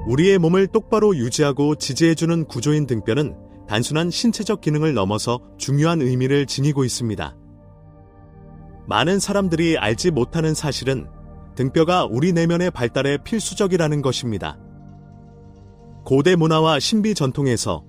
우리의 몸을 똑바로 유지하고 지지해주는 구조인 등뼈는 단순한 신체적 기능을 넘어서 중요한 의미를 지니고 있습니다. 많은 사람들이 알지 못하는 사실은 등뼈가 우리 내면의 발달에 필수적이라는 것입니다. 고대 문화와 신비 전통에서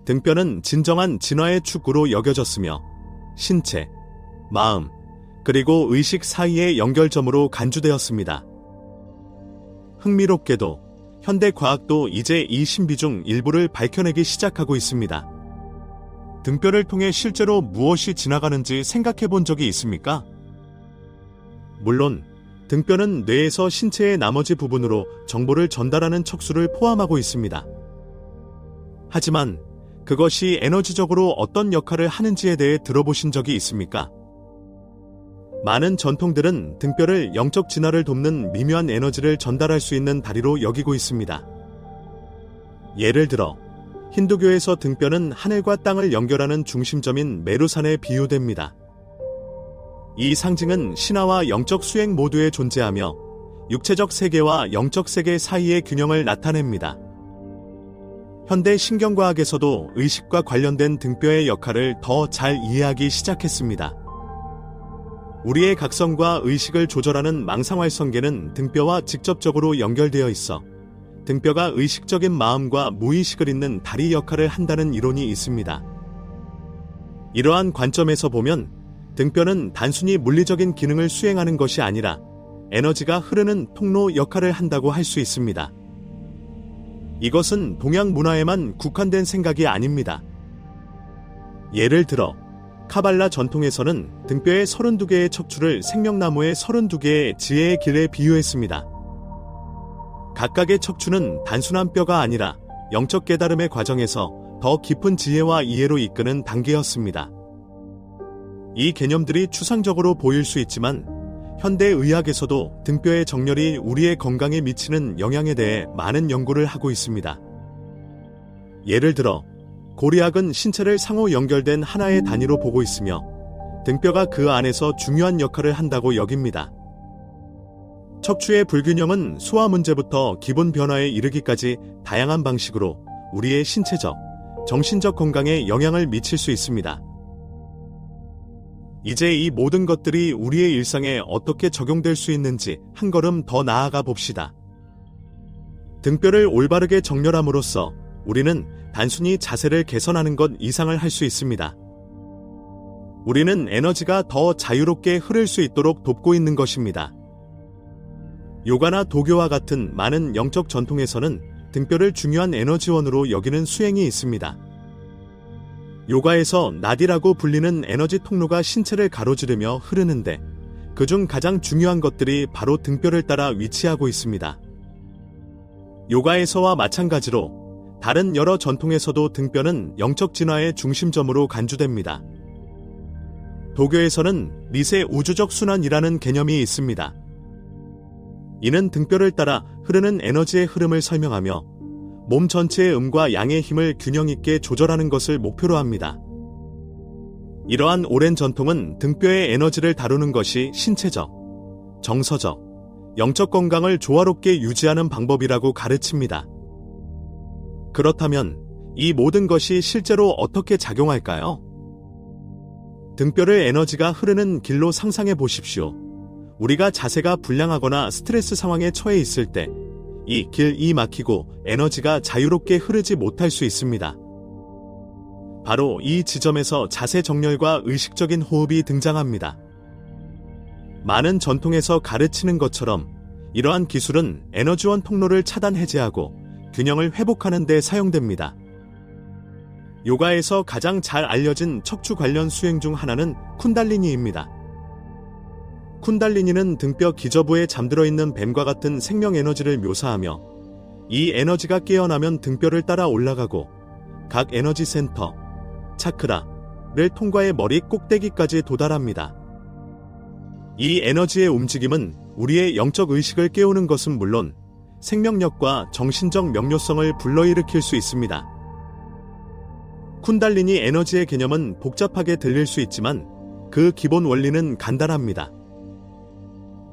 등뼈는 진정한 진화의 축으로 여겨졌으며 신체, 마음, 그리고 의식 사이의 연결점으로 간주되었습니다. 흥미롭게도 현대 과학도 이제 이 신비 중 일부를 밝혀내기 시작하고 있습니다. 등뼈를 통해 실제로 무엇이 지나가는지 생각해 본 적이 있습니까? 물론 등뼈는 뇌에서 신체의 나머지 부분으로 정보를 전달하는 척수를 포함하고 있습니다. 하지만 그것이 에너지적으로 어떤 역할을 하는지에 대해 들어보신 적이 있습니까? 많은 전통들은 등뼈를 영적 진화를 돕는 미묘한 에너지를 전달할 수 있는 다리로 여기고 있습니다. 예를 들어 힌두교에서 등뼈는 하늘과 땅을 연결하는 중심점인 메루산에 비유됩니다. 이 상징은 신화와 영적 수행 모두에 존재하며 육체적 세계와 영적 세계 사이의 균형을 나타냅니다. 현대 신경과학에서도 의식과 관련된 등뼈의 역할을 더 잘 이해하기 시작했습니다. 우리의 각성과 의식을 조절하는 망상활성계는 등뼈와 직접적으로 연결되어 있어 등뼈가 의식적인 마음과 무의식을 잇는 다리 역할을 한다는 이론이 있습니다. 이러한 관점에서 보면 등뼈는 단순히 물리적인 기능을 수행하는 것이 아니라 에너지가 흐르는 통로 역할을 한다고 할 수 있습니다. 이것은 동양 문화에만 국한된 생각이 아닙니다. 예를 들어 카발라 전통에서는 등뼈의 32개의 척추를 생명나무의 32개의 지혜의 길에 비유했습니다. 각각의 척추는 단순한 뼈가 아니라 영적 깨달음의 과정에서 더 깊은 지혜와 이해로 이끄는 단계였습니다. 이 개념들이 추상적으로 보일 수 있지만 현대 의학에서도 등뼈의 정렬이 우리의 건강에 미치는 영향에 대해 많은 연구를 하고 있습니다. 예를 들어 고리학은 신체를 상호 연결된 하나의 단위로 보고 있으며 등뼈가 그 안에서 중요한 역할을 한다고 여깁니다. 척추의 불균형은 소화 문제부터 기분 변화에 이르기까지 다양한 방식으로 우리의 신체적, 정신적 건강에 영향을 미칠 수 있습니다. 이제 이 모든 것들이 우리의 일상에 어떻게 적용될 수 있는지 한 걸음 더 나아가 봅시다. 등뼈를 올바르게 정렬함으로써 우리는 단순히 자세를 개선하는 것 이상을 할 수 있습니다. 우리는 에너지가 더 자유롭게 흐를 수 있도록 돕고 있는 것입니다. 요가나 도교와 같은 많은 영적 전통에서는 등뼈를 중요한 에너지원으로 여기는 수행이 있습니다. 요가에서 나디라고 불리는 에너지 통로가 신체를 가로지르며 흐르는데 그중 가장 중요한 것들이 바로 등뼈를 따라 위치하고 있습니다. 요가에서와 마찬가지로 다른 여러 전통에서도 등뼈는 영적 진화의 중심점으로 간주됩니다. 도교에서는 리세 우주적 순환이라는 개념이 있습니다. 이는 등뼈를 따라 흐르는 에너지의 흐름을 설명하며 몸 전체의 음과 양의 힘을 균형 있게 조절하는 것을 목표로 합니다. 이러한 오랜 전통은 등뼈의 에너지를 다루는 것이 신체적, 정서적, 영적 건강을 조화롭게 유지하는 방법이라고 가르칩니다. 그렇다면 이 모든 것이 실제로 어떻게 작용할까요? 등뼈를 에너지가 흐르는 길로 상상해 보십시오. 우리가 자세가 불량하거나 스트레스 상황에 처해 있을 때 이 길이 막히고 에너지가 자유롭게 흐르지 못할 수 있습니다. 바로 이 지점에서 자세 정렬과 의식적인 호흡이 등장합니다. 많은 전통에서 가르치는 것처럼 이러한 기술은 에너지원 통로를 차단 해제하고 균형을 회복하는 데 사용됩니다. 요가에서 가장 잘 알려진 척추 관련 수행 중 하나는 쿤달리니입니다. 쿤달리니는 등뼈 기저부에 잠들어 있는 뱀과 같은 생명 에너지를 묘사하며 이 에너지가 깨어나면 등뼈를 따라 올라가고 각 에너지 센터, 차크라를 통과해 머리 꼭대기까지 도달합니다. 이 에너지의 움직임은 우리의 영적 의식을 깨우는 것은 물론 생명력과 정신적 명료성을 불러일으킬 수 있습니다. 쿤달리니 에너지의 개념은 복잡하게 들릴 수 있지만 그 기본 원리는 간단합니다.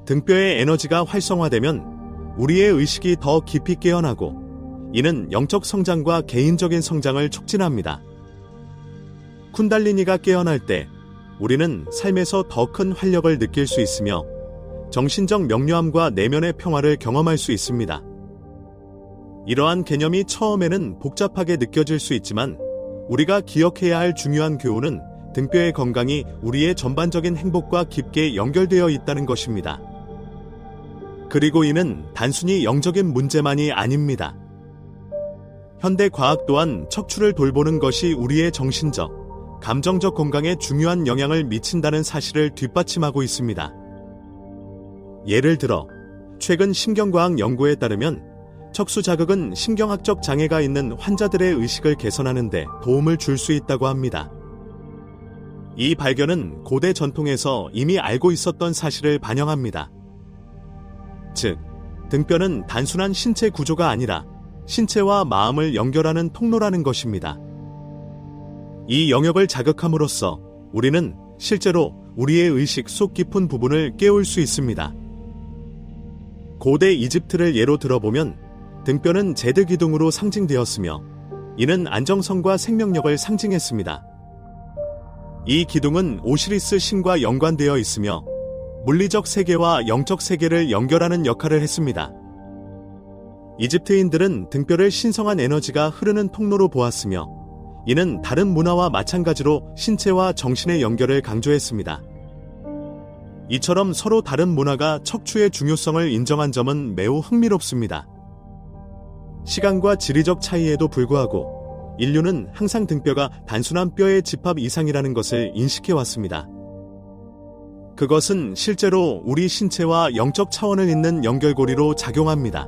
등뼈의 에너지가 활성화되면 우리의 의식이 더 깊이 깨어나고 이는 영적 성장과 개인적인 성장을 촉진합니다. 쿤달리니가 깨어날 때 우리는 삶에서 더 큰 활력을 느낄 수 있으며 정신적 명료함과 내면의 평화를 경험할 수 있습니다. 이러한 개념이 처음에는 복잡하게 느껴질 수 있지만 우리가 기억해야 할 중요한 교훈은 등뼈의 건강이 우리의 전반적인 행복과 깊게 연결되어 있다는 것입니다. 그리고 이는 단순히 영적인 문제만이 아닙니다. 현대 과학 또한 척추를 돌보는 것이 우리의 정신적, 감정적 건강에 중요한 영향을 미친다는 사실을 뒷받침하고 있습니다. 예를 들어, 최근 신경과학 연구에 따르면 척수 자극은 신경학적 장애가 있는 환자들의 의식을 개선하는 데 도움을 줄 수 있다고 합니다. 이 발견은 고대 전통에서 이미 알고 있었던 사실을 반영합니다. 즉, 등뼈는 단순한 신체 구조가 아니라 신체와 마음을 연결하는 통로라는 것입니다. 이 영역을 자극함으로써 우리는 실제로 우리의 의식 속 깊은 부분을 깨울 수 있습니다. 고대 이집트를 예로 들어보면 등뼈는 제드 기둥으로 상징되었으며 이는 안정성과 생명력을 상징했습니다. 이 기둥은 오시리스 신과 연관되어 있으며 물리적 세계와 영적 세계를 연결하는 역할을 했습니다. 이집트인들은 등뼈를 신성한 에너지가 흐르는 통로로 보았으며 이는 다른 문화와 마찬가지로 신체와 정신의 연결을 강조했습니다. 이처럼 서로 다른 문화가 척추의 중요성을 인정한 점은 매우 흥미롭습니다. 시간과 지리적 차이에도 불구하고 인류는 항상 등뼈가 단순한 뼈의 집합 이상이라는 것을 인식해왔습니다. 그것은 실제로 우리 신체와 영적 차원을 잇는 연결고리로 작용합니다.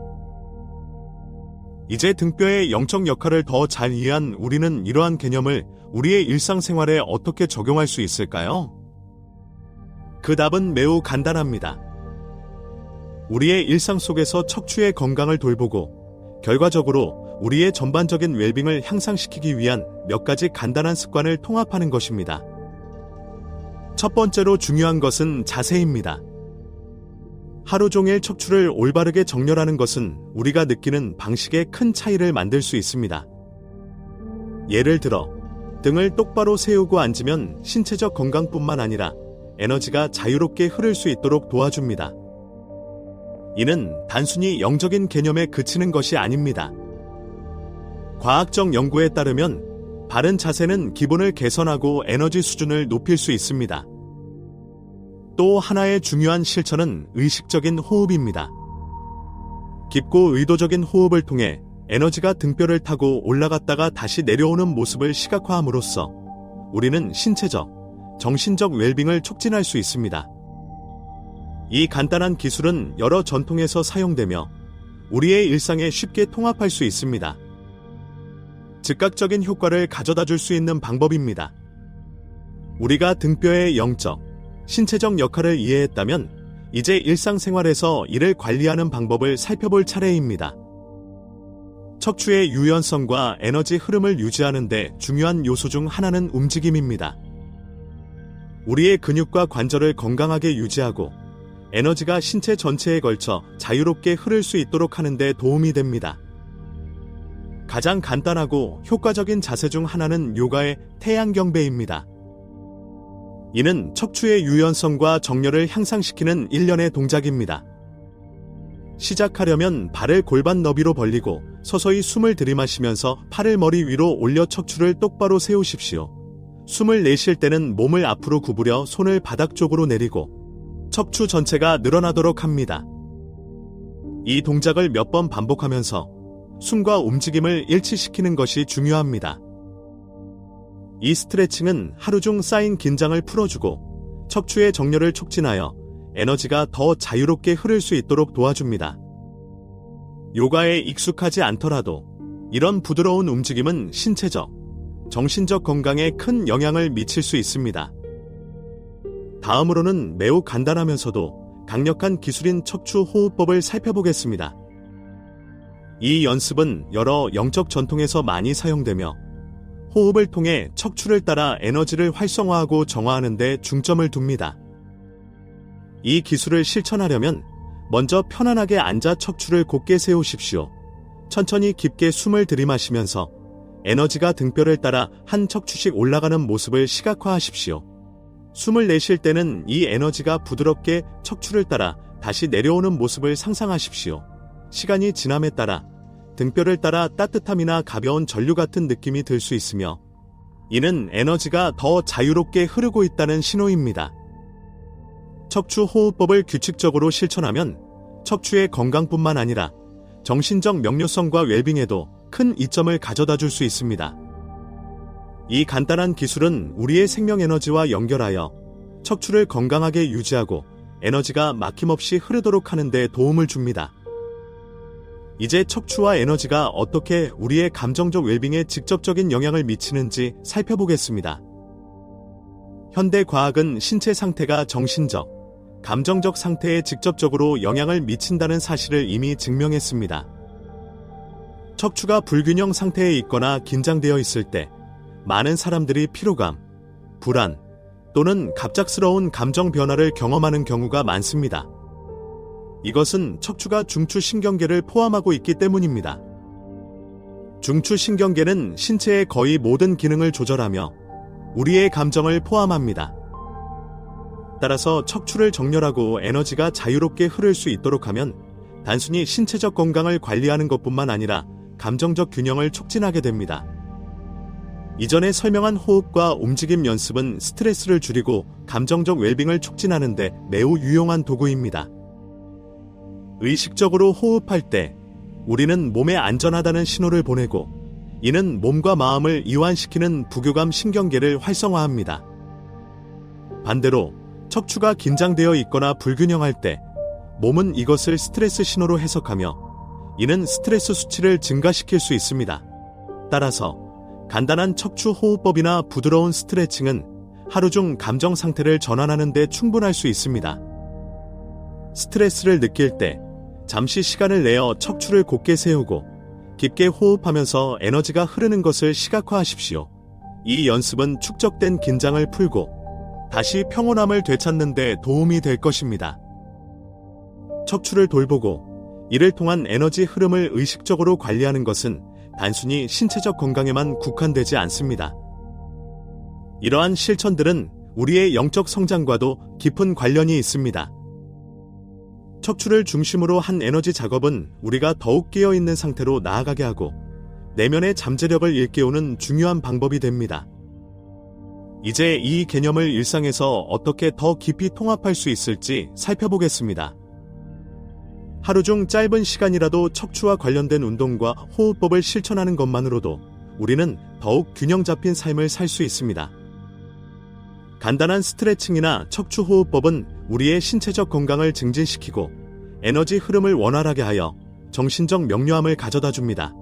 이제 등뼈의 영적 역할을 더 잘 이해한 우리는 이러한 개념을 우리의 일상생활에 어떻게 적용할 수 있을까요? 그 답은 매우 간단합니다. 우리의 일상 속에서 척추의 건강을 돌보고 결과적으로 우리의 전반적인 웰빙을 향상시키기 위한 몇 가지 간단한 습관을 통합하는 것입니다. 첫 번째로 중요한 것은 자세입니다. 하루 종일 척추를 올바르게 정렬하는 것은 우리가 느끼는 방식에 큰 차이를 만들 수 있습니다. 예를 들어, 등을 똑바로 세우고 앉으면 신체적 건강뿐만 아니라 에너지가 자유롭게 흐를 수 있도록 도와줍니다. 이는 단순히 영적인 개념에 그치는 것이 아닙니다. 과학적 연구에 따르면 바른 자세는 기분을 개선하고 에너지 수준을 높일 수 있습니다. 또 하나의 중요한 실천은 의식적인 호흡입니다. 깊고 의도적인 호흡을 통해 에너지가 등뼈를 타고 올라갔다가 다시 내려오는 모습을 시각화함으로써 우리는 신체적, 정신적 웰빙을 촉진할 수 있습니다. 이 간단한 기술은 여러 전통에서 사용되며 우리의 일상에 쉽게 통합할 수 있습니다. 즉각적인 효과를 가져다 줄 수 있는 방법입니다. 우리가 등뼈의 영적, 신체적 역할을 이해했다면 이제 일상생활에서 이를 관리하는 방법을 살펴볼 차례입니다. 척추의 유연성과 에너지 흐름을 유지하는 데 중요한 요소 중 하나는 움직임입니다. 우리의 근육과 관절을 건강하게 유지하고 에너지가 신체 전체에 걸쳐 자유롭게 흐를 수 있도록 하는 데 도움이 됩니다. 가장 간단하고 효과적인 자세 중 하나는 요가의 태양경배입니다. 이는 척추의 유연성과 정렬을 향상시키는 일련의 동작입니다. 시작하려면 발을 골반 너비로 벌리고 서서히 숨을 들이마시면서 팔을 머리 위로 올려 척추를 똑바로 세우십시오. 숨을 내쉴 때는 몸을 앞으로 구부려 손을 바닥 쪽으로 내리고 척추 전체가 늘어나도록 합니다. 이 동작을 몇 번 반복하면서 숨과 움직임을 일치시키는 것이 중요합니다. 이 스트레칭은 하루 중 쌓인 긴장을 풀어주고 척추의 정렬을 촉진하여 에너지가 더 자유롭게 흐를 수 있도록 도와줍니다. 요가에 익숙하지 않더라도 이런 부드러운 움직임은 신체적, 정신적 건강에 큰 영향을 미칠 수 있습니다. 다음으로는 매우 간단하면서도 강력한 기술인 척추 호흡법을 살펴보겠습니다. 이 연습은 여러 영적 전통에서 많이 사용되며 호흡을 통해 척추를 따라 에너지를 활성화하고 정화하는 데 중점을 둡니다. 이 기술을 실천하려면 먼저 편안하게 앉아 척추를 곧게 세우십시오. 천천히 깊게 숨을 들이마시면서 에너지가 등뼈를 따라 한 척추씩 올라가는 모습을 시각화하십시오. 숨을 내쉴 때는 이 에너지가 부드럽게 척추를 따라 다시 내려오는 모습을 상상하십시오. 시간이 지남에 따라 등뼈를 따라 따뜻함이나 가벼운 전류 같은 느낌이 들 수 있으며 이는 에너지가 더 자유롭게 흐르고 있다는 신호입니다. 척추 호흡법을 규칙적으로 실천하면 척추의 건강뿐만 아니라 정신적 명료성과 웰빙에도 큰 이점을 가져다 줄 수 있습니다. 이 간단한 기술은 우리의 생명 에너지와 연결하여 척추를 건강하게 유지하고 에너지가 막힘없이 흐르도록 하는 데 도움을 줍니다. 이제 척추와 에너지가 어떻게 우리의 감정적 웰빙에 직접적인 영향을 미치는지 살펴보겠습니다. 현대 과학은 신체 상태가 정신적, 감정적 상태에 직접적으로 영향을 미친다는 사실을 이미 증명했습니다. 척추가 불균형 상태에 있거나 긴장되어 있을 때 많은 사람들이 피로감, 불안 또는 갑작스러운 감정 변화를 경험하는 경우가 많습니다. 이것은 척추가 중추신경계를 포함하고 있기 때문입니다. 중추신경계는 신체의 거의 모든 기능을 조절하며 우리의 감정을 포함합니다. 따라서 척추를 정렬하고 에너지가 자유롭게 흐를 수 있도록 하면 단순히 신체적 건강을 관리하는 것뿐만 아니라 감정적 균형을 촉진하게 됩니다. 이전에 설명한 호흡과 움직임 연습은 스트레스를 줄이고 감정적 웰빙을 촉진하는 데 매우 유용한 도구입니다. 의식적으로 호흡할 때 우리는 몸에 안전하다는 신호를 보내고 이는 몸과 마음을 이완시키는 부교감 신경계를 활성화합니다. 반대로 척추가 긴장되어 있거나 불균형할 때 몸은 이것을 스트레스 신호로 해석하며 이는 스트레스 수치를 증가시킬 수 있습니다. 따라서 간단한 척추 호흡법이나 부드러운 스트레칭은 하루 중 감정 상태를 전환하는 데 충분할 수 있습니다. 스트레스를 느낄 때 잠시 시간을 내어 척추를 곧게 세우고 깊게 호흡하면서 에너지가 흐르는 것을 시각화하십시오. 이 연습은 축적된 긴장을 풀고 다시 평온함을 되찾는 데 도움이 될 것입니다. 척추를 돌보고 이를 통한 에너지 흐름을 의식적으로 관리하는 것은 단순히 신체적 건강에만 국한되지 않습니다. 이러한 실천들은 우리의 영적 성장과도 깊은 관련이 있습니다. 척추를 중심으로 한 에너지 작업은 우리가 더욱 깨어있는 상태로 나아가게 하고 내면의 잠재력을 일깨우는 중요한 방법이 됩니다. 이제 이 개념을 일상에서 어떻게 더 깊이 통합할 수 있을지 살펴보겠습니다. 하루 중 짧은 시간이라도 척추와 관련된 운동과 호흡법을 실천하는 것만으로도 우리는 더욱 균형 잡힌 삶을 살 수 있습니다. 간단한 스트레칭이나 척추 호흡법은 우리의 신체적 건강을 증진시키고 에너지 흐름을 원활하게 하여 정신적 명료함을 가져다 줍니다.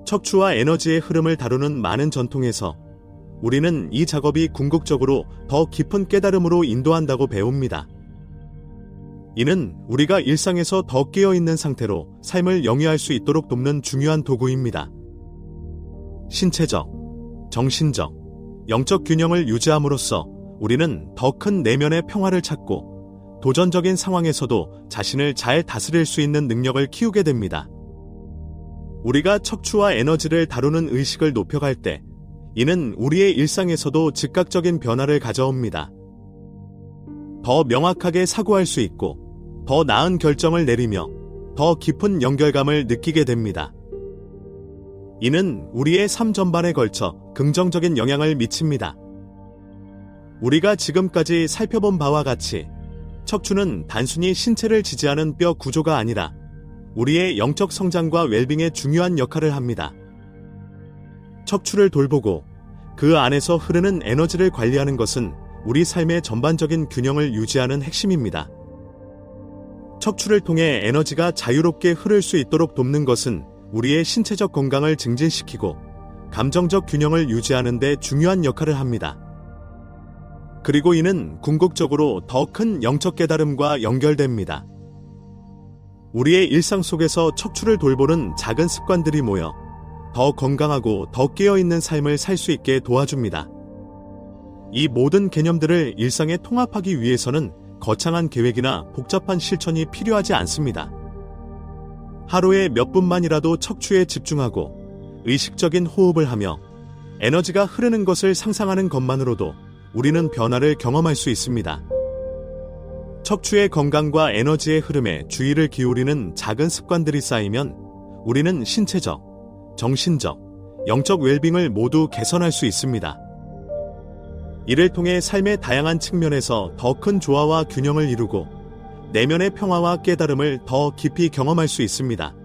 척추와 에너지의 흐름을 다루는 많은 전통에서 우리는 이 작업이 궁극적으로 더 깊은 깨달음으로 인도한다고 배웁니다. 이는 우리가 일상에서 더 깨어있는 상태로 삶을 영위할 수 있도록 돕는 중요한 도구입니다. 신체적, 정신적, 영적 균형을 유지함으로써 우리는 더 큰 내면의 평화를 찾고 도전적인 상황에서도 자신을 잘 다스릴 수 있는 능력을 키우게 됩니다. 우리가 척추와 에너지를 다루는 의식을 높여갈 때 이는 우리의 일상에서도 즉각적인 변화를 가져옵니다. 더 명확하게 사고할 수 있고 더 나은 결정을 내리며 더 깊은 연결감을 느끼게 됩니다. 이는 우리의 삶 전반에 걸쳐 긍정적인 영향을 미칩니다. 우리가 지금까지 살펴본 바와 같이 척추는 단순히 신체를 지지하는 뼈 구조가 아니라 우리의 영적 성장과 웰빙에 중요한 역할을 합니다. 척추를 돌보고 그 안에서 흐르는 에너지를 관리하는 것은 우리 삶의 전반적인 균형을 유지하는 핵심입니다. 척추를 통해 에너지가 자유롭게 흐를 수 있도록 돕는 것은 우리의 신체적 건강을 증진시키고 감정적 균형을 유지하는 데 중요한 역할을 합니다. 그리고 이는 궁극적으로 더 큰 영적 깨달음과 연결됩니다. 우리의 일상 속에서 척추를 돌보는 작은 습관들이 모여 더 건강하고 더 깨어있는 삶을 살 수 있게 도와줍니다. 이 모든 개념들을 일상에 통합하기 위해서는 거창한 계획이나 복잡한 실천이 필요하지 않습니다. 하루에 몇 분만이라도 척추에 집중하고 의식적인 호흡을 하며 에너지가 흐르는 것을 상상하는 것만으로도 우리는 변화를 경험할 수 있습니다. 척추의 건강과 에너지의 흐름에 주의를 기울이는 작은 습관들이 쌓이면 우리는 신체적, 정신적, 영적 웰빙을 모두 개선할 수 있습니다. 이를 통해 삶의 다양한 측면에서 더 큰 조화와 균형을 이루고 내면의 평화와 깨달음을 더 깊이 경험할 수 있습니다.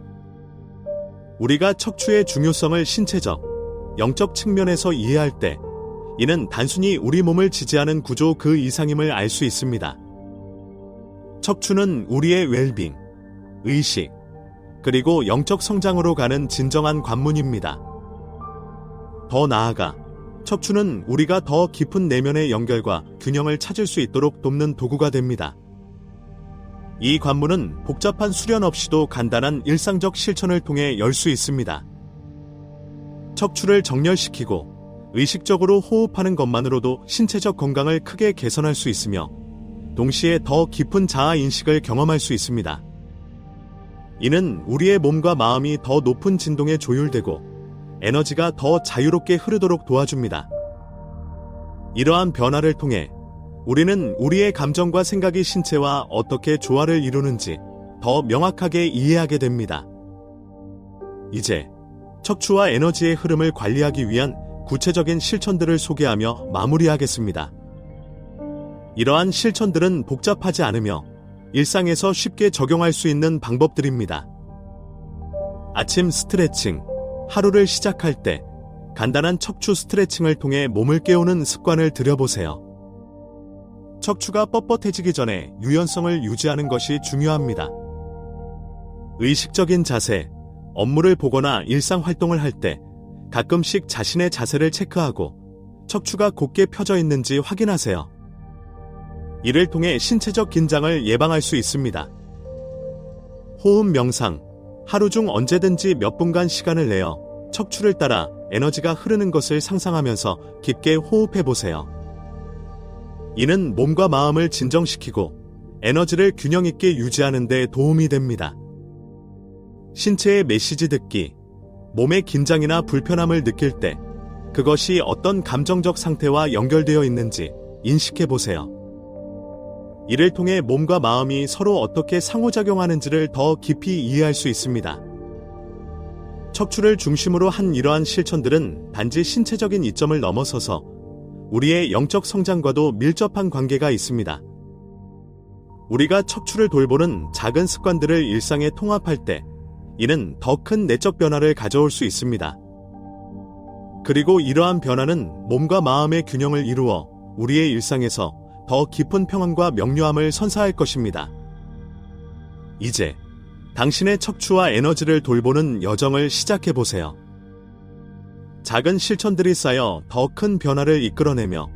우리가 척추의 중요성을 신체적, 영적 측면에서 이해할 때 이는 단순히 우리 몸을 지지하는 구조 그 이상임을 알 수 있습니다. 척추는 우리의 웰빙, 의식, 그리고 영적 성장으로 가는 진정한 관문입니다. 더 나아가 척추는 우리가 더 깊은 내면의 연결과 균형을 찾을 수 있도록 돕는 도구가 됩니다. 이 관문은 복잡한 수련 없이도 간단한 일상적 실천을 통해 열 수 있습니다. 척추를 정렬시키고 의식적으로 호흡하는 것만으로도 신체적 건강을 크게 개선할 수 있으며 동시에 더 깊은 자아 인식을 경험할 수 있습니다. 이는 우리의 몸과 마음이 더 높은 진동에 조율되고 에너지가 더 자유롭게 흐르도록 도와줍니다. 이러한 변화를 통해 우리는 우리의 감정과 생각이 신체와 어떻게 조화를 이루는지 더 명확하게 이해하게 됩니다. 이제 척추와 에너지의 흐름을 관리하기 위한 구체적인 실천들을 소개하며 마무리하겠습니다. 이러한 실천들은 복잡하지 않으며 일상에서 쉽게 적용할 수 있는 방법들입니다. 아침 스트레칭. 하루를 시작할 때 간단한 척추 스트레칭을 통해 몸을 깨우는 습관을 들여보세요. 척추가 뻣뻣해지기 전에 유연성을 유지하는 것이 중요합니다. 의식적인 자세, 업무를 보거나 일상 활동을 할 때 가끔씩 자신의 자세를 체크하고 척추가 곧게 펴져 있는지 확인하세요. 이를 통해 신체적 긴장을 예방할 수 있습니다. 호흡 명상. 하루 중 언제든지 몇 분간 시간을 내어 척추를 따라 에너지가 흐르는 것을 상상하면서 깊게 호흡해보세요. 이는 몸과 마음을 진정시키고 에너지를 균형 있게 유지하는 데 도움이 됩니다. 신체의 메시지 듣기. 몸의 긴장이나 불편함을 느낄 때 그것이 어떤 감정적 상태와 연결되어 있는지 인식해보세요. 이를 통해 몸과 마음이 서로 어떻게 상호작용하는지를 더 깊이 이해할 수 있습니다. 척추를 중심으로 한 이러한 실천들은 단지 신체적인 이점을 넘어서서 우리의 영적 성장과도 밀접한 관계가 있습니다. 우리가 척추를 돌보는 작은 습관들을 일상에 통합할 때 이는 더 큰 내적 변화를 가져올 수 있습니다. 그리고 이러한 변화는 몸과 마음의 균형을 이루어 우리의 일상에서 더 깊은 평안과 명료함을 선사할 것입니다. 이제 당신의 척추와 에너지를 돌보는 여정을 시작해보세요. 작은 실천들이 쌓여 더 큰 변화를 이끌어내며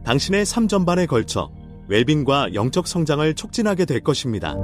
당신의 삶 전반에 걸쳐 웰빙과 영적 성장을 촉진하게 될 것입니다.